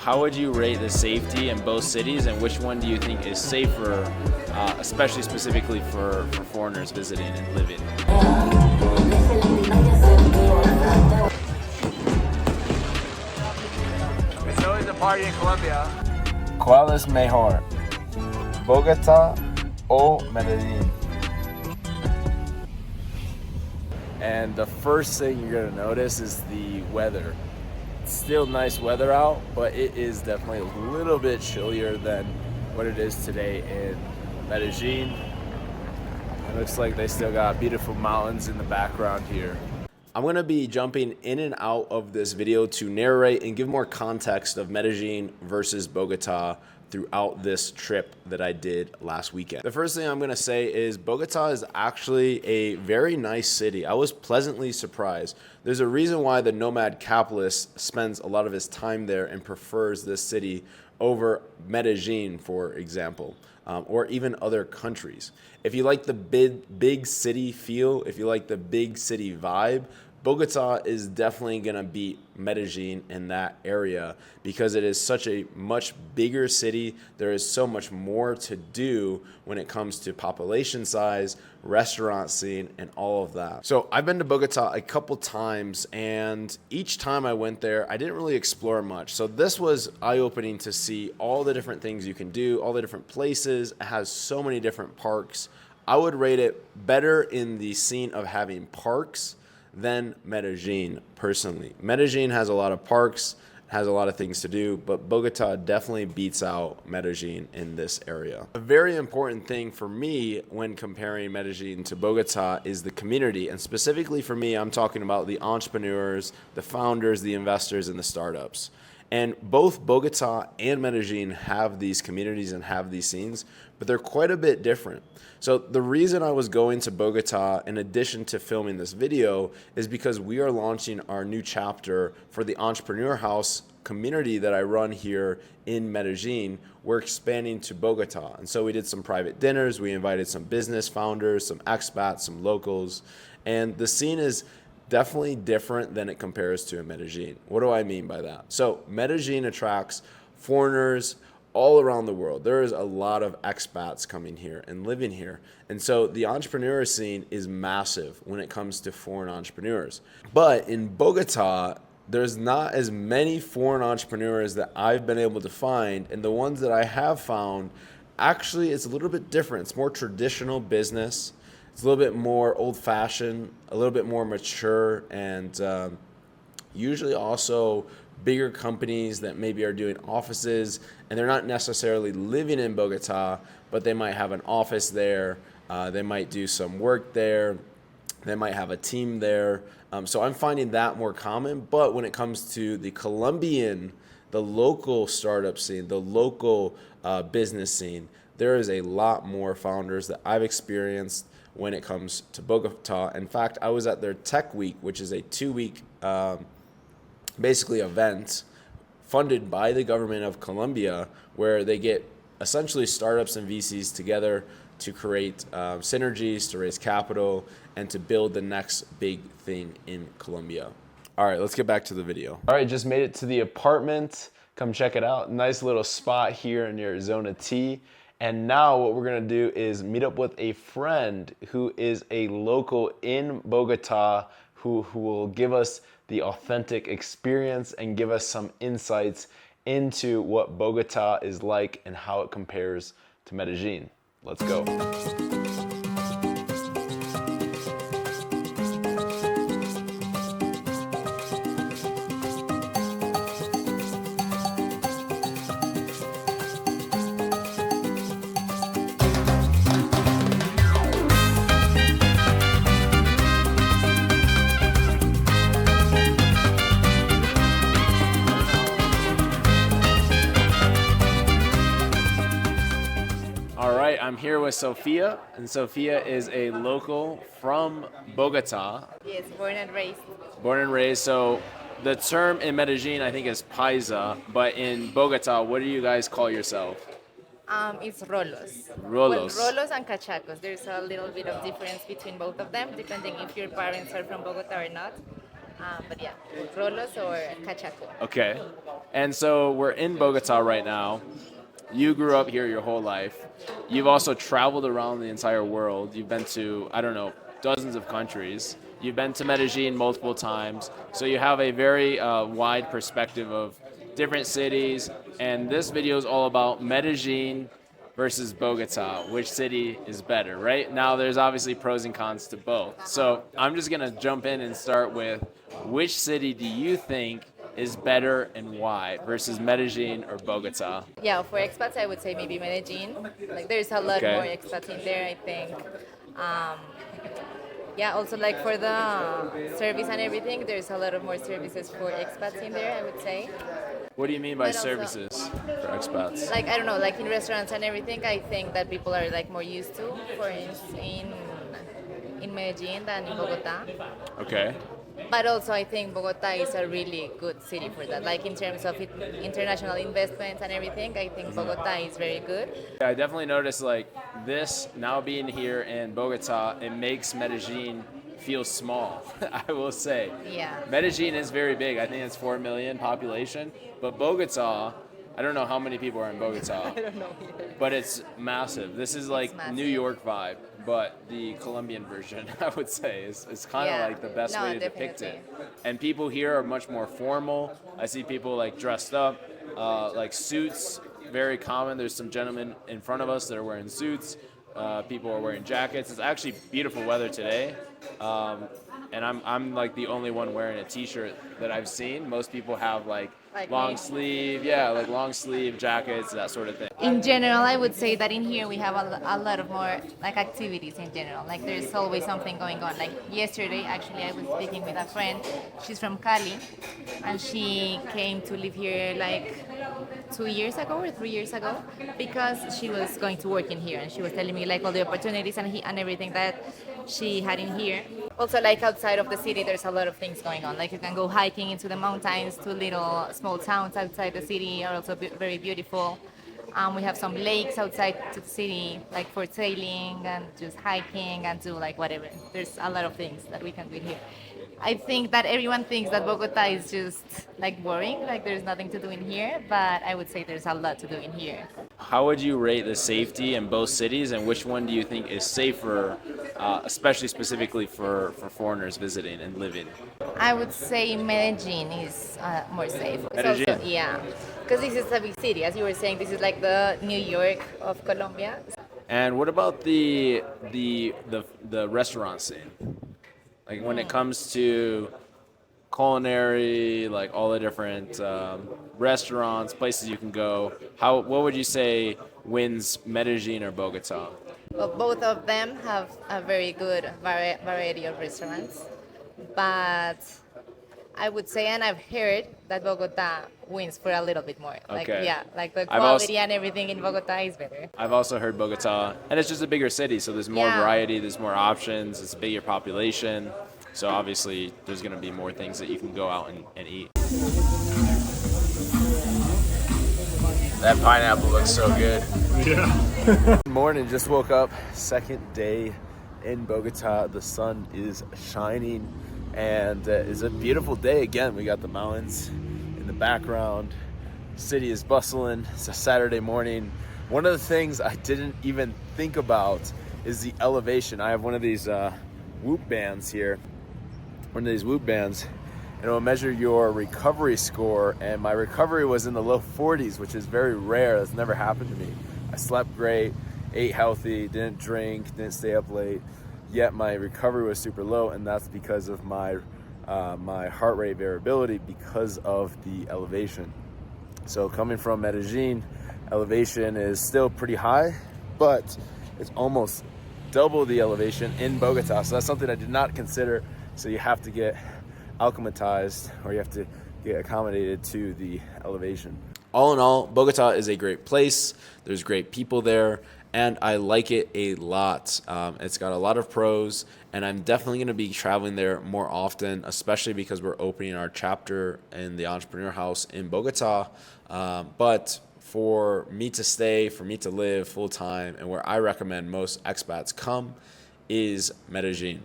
How would you rate the safety in both cities, and which one do you think is safer, especially specifically for foreigners visiting and living? It's always a party in Colombia. ¿Cuál es mejor? Bogotá o Medellin? And the first thing you're gonna notice is the weather. It's still nice weather out, but it is definitely a little bit chillier than what it is today in Medellin. It looks like they still got beautiful mountains in the background here. I'm gonna be jumping in and out of this video to narrate and give more context of Medellin versus Bogota throughout this trip that I did last weekend. The first thing I'm gonna say is Bogota is actually a very nice city. I was pleasantly surprised. There's a reason why the nomad capitalist spends a lot of his time there and prefers this city over Medellin, for example, or even other countries. If you like the big city feel, if you like the big city vibe, Bogota is definitely gonna beat Medellin in that area because it is such a much bigger city. There is so much more to do when it comes to population size, restaurant scene, and all of that. So I've been to Bogota a couple times, and each time I went there, I didn't really explore much. So this was eye-opening to see all the different things you can do, all the different places. It has so many different parks. I would rate it better in the scene of having parks than Medellin, personally. Medellin has a lot of parks, has a lot of things to do, but Bogota definitely beats out Medellin in this area. A very important thing for me when comparing Medellin to Bogota is the community, and specifically for me, I'm talking about the entrepreneurs, the founders, the investors, and the startups. And both Bogota and Medellin have these communities and have these scenes, but they're quite a bit different. So the reason I was going to Bogota, in addition to filming this video, is because we are launching our new chapter for the Entrepreneur House community that I run here in Medellin. We're expanding to Bogota. And so we did some private dinners. We invited some business founders, some expats, some locals. And the scene is definitely different than it compares to in Medellin. What do I mean by that? So Medellin attracts foreigners all around the world. There is a lot of expats coming here and living here. And so the entrepreneur scene is massive when it comes to foreign entrepreneurs. But in Bogota, there's not as many foreign entrepreneurs that I've been able to find. And the ones that I have found, actually, it's a little bit different. It's more traditional business. It's a little bit more old-fashioned, a little bit more mature, and usually also bigger companies that maybe are doing offices, and they're not necessarily living in Bogota, but they might have an office there. They might do some work there. They might have a team there. So I'm finding that more common. But when it comes to the Colombian, the local startup scene, the local business scene, there is a lot more founders that I've experienced when it comes to Bogota. In fact, I was at their Tech Week, which is a 2-week basically event funded by the government of Colombia, where they get essentially startups and VCs together to create synergies, to raise capital, and to build the next big thing in Colombia. All right, let's get back to the video. All right, just made it to the apartment. Come check it out. Nice little spot here near Zona T. And now what we're gonna do is meet up with a friend who is a local in Bogota who will give us the authentic experience and give us some insights into what Bogota is like and how it compares to Medellin. Let's go. I'm here with Sophia, and Sophia is a local from Bogota. Yes, born and raised. Born and raised. So the term in Medellin, I think, is paisa, but in Bogota, what do you guys call yourself? It's rolos. Rolos. Well, rolos and cachacos. There's a little bit of difference between both of them, depending if your parents are from Bogota or not. But yeah, Rolos or Cachaco. Okay. And so we're in Bogota right now. You grew up here your whole life. You've also traveled around the entire world. You've been to, I don't know, dozens of countries. You've been to Medellin multiple times. So you have a very wide perspective of different cities. And this video is all about Medellin versus Bogota. Which city is better, right? Now, there's obviously pros and cons to both. So I'm just going to jump in and start with which city do you think is better and why versus Medellin or Bogota? Yeah, for expats, I would say maybe Medellin. Like, there's a lot Okay. more expats in there, I think. Um, yeah, also like for the service and everything, there's a lot of more services for expats in there, I would say. What do you mean by But also- services for expats? Like, I don't know, like in restaurants and everything, I think that people are like more used to, for instance, in Medellin than in Bogota. Okay. But also, I think Bogota is a really good city for that. Like in terms of international investments and everything, I think Bogota is very good. I definitely noticed like this now being here in Bogota, it makes Medellin feel small, I will say. Yeah. Medellin is very big. I think it's 4 million population, but Bogota, I don't know how many people are in Bogota. I don't know either. But it's massive. This is like massive. New York vibe, but the Colombian version, I would say, is kind of Yeah. like the best No, way to depict it. definitely. And people here are much more formal. I see people like dressed up, like suits, very common. There's some gentlemen in front of us that are wearing suits. People are wearing jackets. It's actually beautiful weather today. And I'm like the only one wearing a t-shirt that I've seen. Most people have like long me. sleeve, like long sleeve jackets, that sort of thing. In general, I would say that in here we have a lot of more like activities in general. Like there's always something going on. Like yesterday, actually, I was speaking with a friend. She's from Cali, and she came to live here like 2 years ago or 3 years ago because she was going to work in here, and she was telling me like all the opportunities and everything that she had in here. Also, like outside of the city, there's a lot of things going on. Like you can go hiking into the mountains to little small towns outside the city are also very beautiful. We have some lakes outside to the city, like for sailing and just hiking and do like whatever. There's a lot of things that we can do here. I think that everyone thinks that Bogota is just like boring, like there's nothing to do in here, but I would say there's a lot to do in here. How would you rate the safety in both cities, and which one do you think is safer, especially specifically for foreigners visiting and living? I would say Medellin is more safe. It's Medellin? Also, yeah, because this is a big city. As you were saying, this is like the New York of Colombia. And what about the restaurant scene? Like when it comes to culinary, like all the different restaurants, places you can go. What would you say wins Medellin or Bogota? Well, both of them have a very good variety of restaurants, but I would say, and I've heard that Bogota wins for a little bit more. Like, Okay. yeah, like the I've also- quality and everything in Bogota is better. I've also heard Bogota, and it's just a bigger city, so there's more Yeah. variety, there's more options, it's a bigger population, so obviously there's going to be more things that you can go out and eat. That pineapple looks so good. Good morning, just woke up, second day in Bogota. The sun is shining, and it's a beautiful day again. We got the mountains in the background. City is bustling. It's a Saturday morning. One of the things I didn't even think about is the elevation. I have one of these Whoop bands here. One of these Whoop bands, and it will measure your recovery score, and my recovery was in the low 40s, which is very rare. That's never happened to me. I slept great, ate healthy, didn't drink, didn't stay up late, yet my recovery was super low, and that's because of my heart rate variability because of the elevation. So coming from Medellin, elevation is still pretty high, but it's almost double the elevation in Bogota. So that's something I did not consider. So you have to get acclimatized, or you have to get accommodated to the elevation. All in all, Bogota is a great place. There's great people there, and I like it a lot. It's got a lot of pros, and I'm definitely going to be traveling there more often, especially because we're opening our chapter in the Entrepreneur House in Bogota. But for me to stay, for me to live full time, and where I recommend most expats come is Medellin.